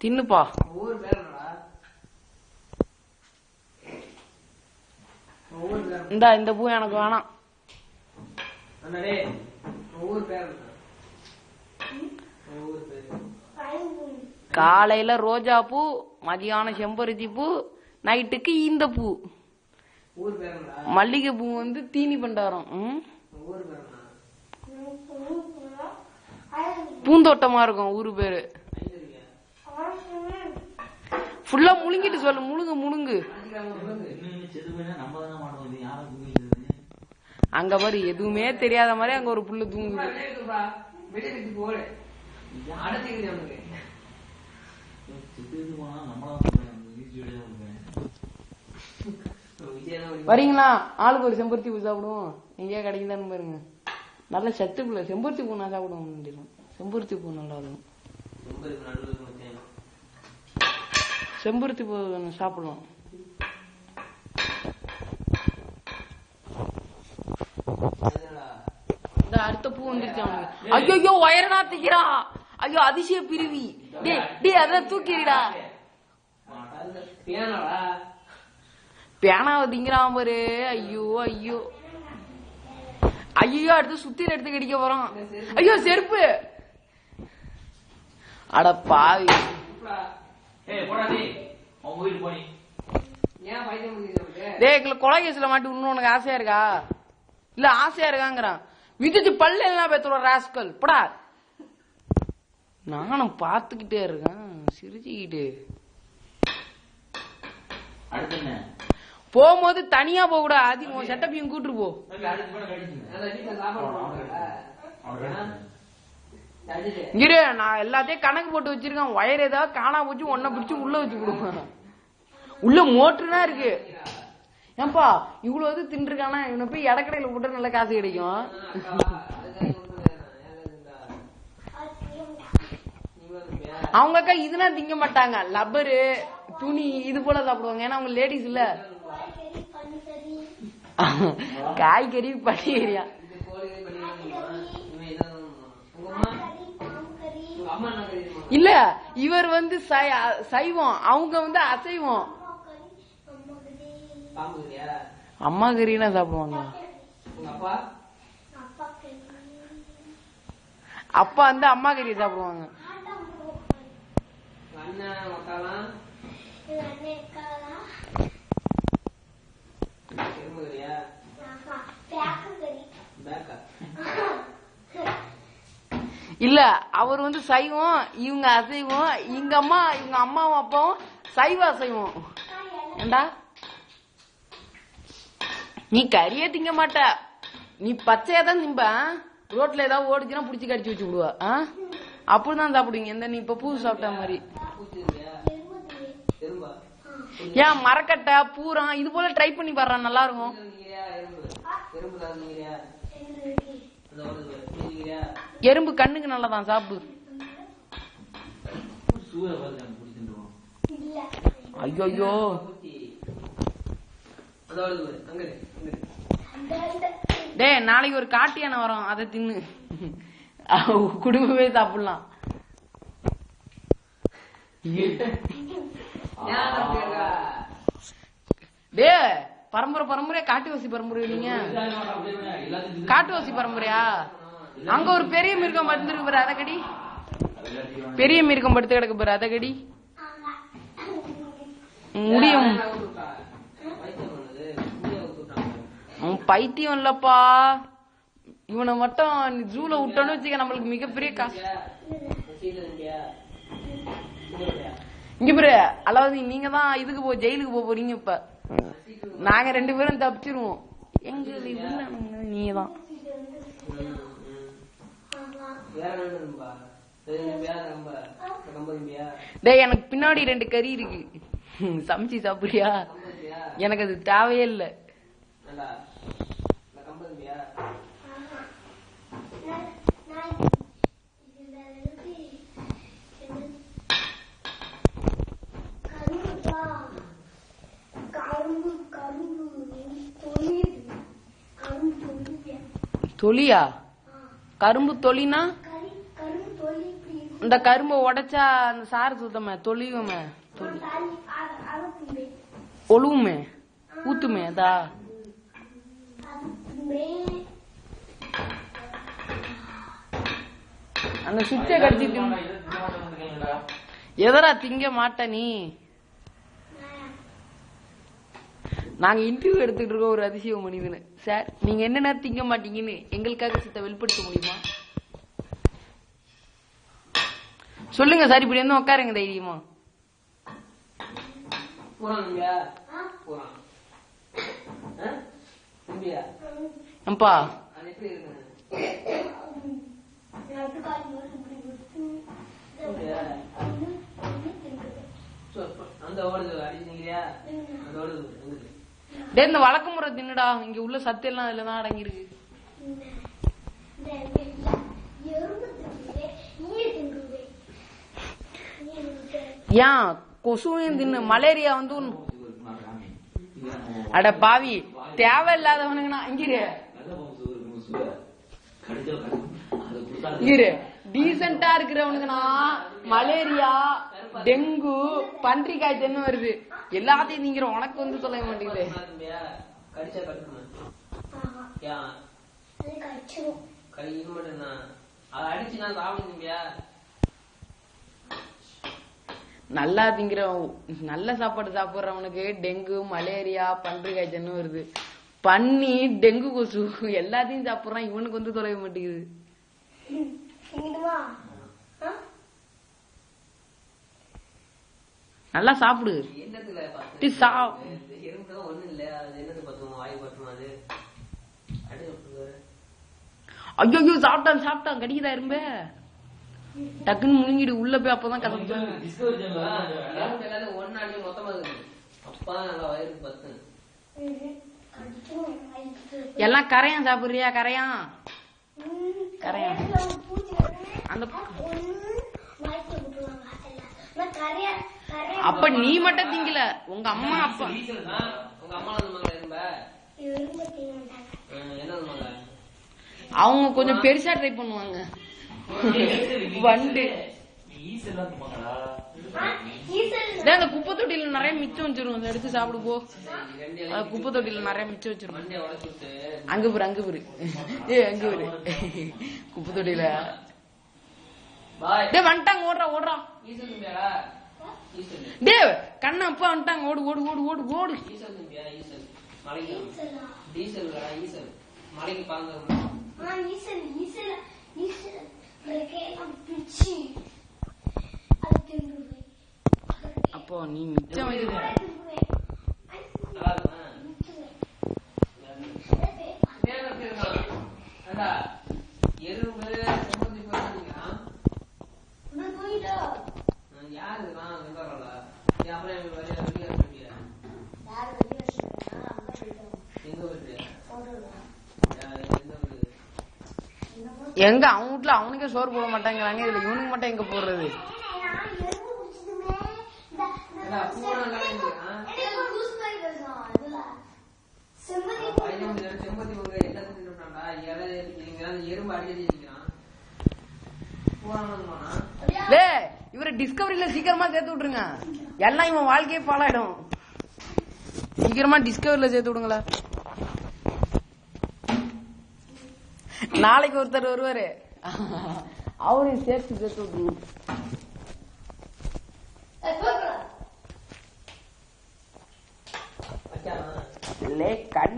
தின்னுப்பா. இந்த பூ எனக்கு வேணாம். காலையில ரோஜா பூ, மதியானம் செம்பருத்தி பூ, நைட்டுக்கு இந்த பூ. மல்லிகை பூ வந்து தீனி பண்டாரம். பூந்தோட்டமா இருக்கும் ஊரு பேரு. ஃபுல்லா முழுங்கிட்டு சொல்லு. முழுங்கு முழுங்கு. அங்க பாரு எதுவுமே தெரியாத மாதிரி அங்க ஒரு புல்லு தூங்குது. வரீங்களா? ஆளுக்கு ஒரு செம்பருத்தி பூ சாப்பிடுவோம். எங்கேயா கிடைக்குதான்னு பாருங்க. நல்ல சத்துக்குள்ள செம்பருத்தி பூ நான் சாப்பிடுவோம். செம்பருத்தி பூ நல்லா இருக்கும். செம்பருத்தி பூ சாப்பிடலாம். இந்த அடுத்த பூ வந்துருச்சு அவனுக்கு. ஐயோ வயரனா திக்கிறா. ஐயோ அதிசய பிரிவி. டே அதான் தூக்கிடா. பேனாவை திங்கிறான் பாரு. ஐயோ ஐயோ ஐயோ அடுத்து சுத்தில எடுத்து கடிக்க போறான். ஐயோ செருப்பு. அட பாவி. கொலை கேஸ்ல மாட்டி உனக்கு ஆசையா இருக்கா? இல்ல ஆசையா இருக்காங்கிறான். விதிச்சு பல்ல எல்லாம் பேத்துற ராஸ்கல் படா. நானும் பாத்துக்கிட்டே இருக்கேன் சிரிச்சுக்கிட்டு. போகும்போது தனியா போக கூட. ஆதி உன் செட்டப்பையும் கூட்டு போ. இரு நான் எல்லாத்தையும் கணக்கு போட்டு வச்சிருக்கேன். வயர் ஏதாவது காணா போச்சு ஒன்ன பிடிச்சு உள்ள வச்சு கொடுப்பேன். உள்ள மோட்டருனா இருக்கு. ஏன்பா இவ்வளவு தின்றுருக்கானா? இவனை போய் இடக்கடையில போட்டு நல்ல காசு கிடைக்கும். அவங்க அக்கா இதெல்லாம் திங்க மாட்டாங்க. லப்பரு துணி இது போல சாப்பிடுவாங்க. ஏன்னா அவங்க லேடிஸ் இல்ல. காய்கறி பனிகறியா? இல்ல இவர் வந்து சைவம், அவங்க வந்து அசைவம். அம்மா கறினா சாப்பிடுவாங்க. அப்பா வந்து அம்மா கறி சாப்பிடுவாங்க. இல்ல அவர் வந்து சைவம், இவங்க அசைவம். இவங்க அம்மாவும் அப்பாவும் சைவ அசைவம். ஏண்டா நீ கறியே திங்க மாட்ட. நீ பச்சையா தான் திம்ப. ரோட்ல ஏதாவது ஓடிச்சுன்னா புடிச்சு கடிச்சு வச்சு விடுவா. அப்படிதான் சாப்பிடுவீங்க. இந்த நீ இப்ப பூ சாப்பிட்ட மாதிரி. ஏன் மரக்கட்டை பூரம் இது போல ட்ரை பண்ணி பாடுறான். நல்லா இருக்கும். எறும்பு கண்ணுக்கு நல்லதான். சாப்பிடு. ஐயோ டே நாளைக்கு ஒரு காட்டு யானை வரும். அதை தின்னு குடும்பமே சாப்பிடலாம். டே பரம்பரையா காட்டுவாசி பரம்பரை. நீங்க காட்டுவாசி பரம்பரையா? அங்க ஒரு பெரிய மிருகம் படுத்துருக்கு பாரு. அதை கடி. பெரிய மிருகம் படுத்து கிடக்கு பாரு. அதை கடி. முடியும். பைத்தியம் இல்லப்பா. இவனை மட்டும் ஜூல விட்டோன்னு வச்சுக்க நம்மளுக்கு மிகப்பெரிய காசு. இங்க பாரு அதாவது நீங்க தான் இதுக்கு ஜெயிலுக்கு போறீங்க. இப்ப நாங்க 2 பேரும் தப்பிச்சிருவோம். எங்க நீங்க தான். டேய் எனக்கு பின்னாடி 2 கறி இருக்கு. சமைச்சு சாப்பிடுறியா? எனக்கு அது தேவையே இல்லை. தொலியா? கரும்பு தொலினா இந்த கரும்பை உடைச்சா அந்த சாறு சுத்தமே தொழிவுமே ஒழுவுமே ஊத்துமே அதா அந்த சுவிட்ச கடிச்சிட்டு எதரா திங்க மாட்ட நீ நாங்க இன்டர்வியூ எடுத்துட்டு இருக்கோம் ஒரு அதிசய மனிதனு சார் நீங்க என்ன நேரம் திங்க மாட்டீங்கன்னு எங்களுக்காக சித்த வெளிப்படுத்த முடியுமா சொல்லுங்க சார் இப்படி வந்து உட்காருங்க தைரியமா அப்பா இந்த வழக்கு முறை தின்னுடா இங்க உள்ள சத்து எல்லாம் இதுலதான் அடங்கிருக்கு ஏன் கொசுவையும் தின்னு மலேரியா வந்து அட பாவி தேவையில்லாதவனுங்கண்ணா இங்கிரு டீசென்டா இருக்கிறவனுக்குனா மலேரியா டெங்கு பன்றி காய்ச்சல் வருது எல்லாத்தையும் நீங்கிற உனக்கு வந்து சொல்ல மாட்டேங்குது நல்லா திங்கிற நல்ல சாப்பாடு சாப்பிடுறவனுக்கு டெங்கு மலேரியா பன்றி காய்ச்சல் வருது பன்னி டெங்கு கொசு எல்லாத்தையும் சாப்பிடுறான் இவனுக்கு வந்து தொலைய மாட்டேங்குது நல்லா சாப்பிடு ஐயோ சாப்பிட்டான் கடிக்குதா இரும்ப டக்குன்னு முழுங்கிடு உள்ள போய் அப்பதான் கசப்பு எல்லாம் கரையான் சாப்பிடுறியா கரையான் அந்த அப்ப நீ மட்டும் திங்கல உங்க அம்மா அப்பா அவங்க கொஞ்சம் பெருசா ட்ரை பண்ணுவாங்க வண்டு அந்த குப்பை தொட்டியில நிறைய மிச்சம் வச்சிரும் எடுத்து சாப்பிடு போ குப்பை தொட்டியில நிறைய மிச்சம் வச்சிரும் அங்க போரு அங்க போரு குப்பை தொட்டியில வந்துட்டாங்க ஓடுறா டே கண்ணா அப்பா வந்துட்டாங்க ஓடு ஓடு ஓடு ஓடு ஓடு அப்போ நீ மிச்சம் எங்க அவங்க வீட்டுல அவனுக்கே சோறு போட மாட்டாங்கிறாங்க இதுல இவனுக்கு மட்டும் எங்க போடுறது இவரை டிஸ்கவரியில சீக்கிரமா சேர்த்து விட்டுருங்க எல்லாம் இவன் வாழ்க்கையே பாலாயிடும் சீக்கிரமா டிஸ்கவரியில சேர்த்து விடுங்களா நாளைக்கு ஒருத்தர் வருவாரு அவரையும் சேர்த்து விட்டுருங்க கண்ணு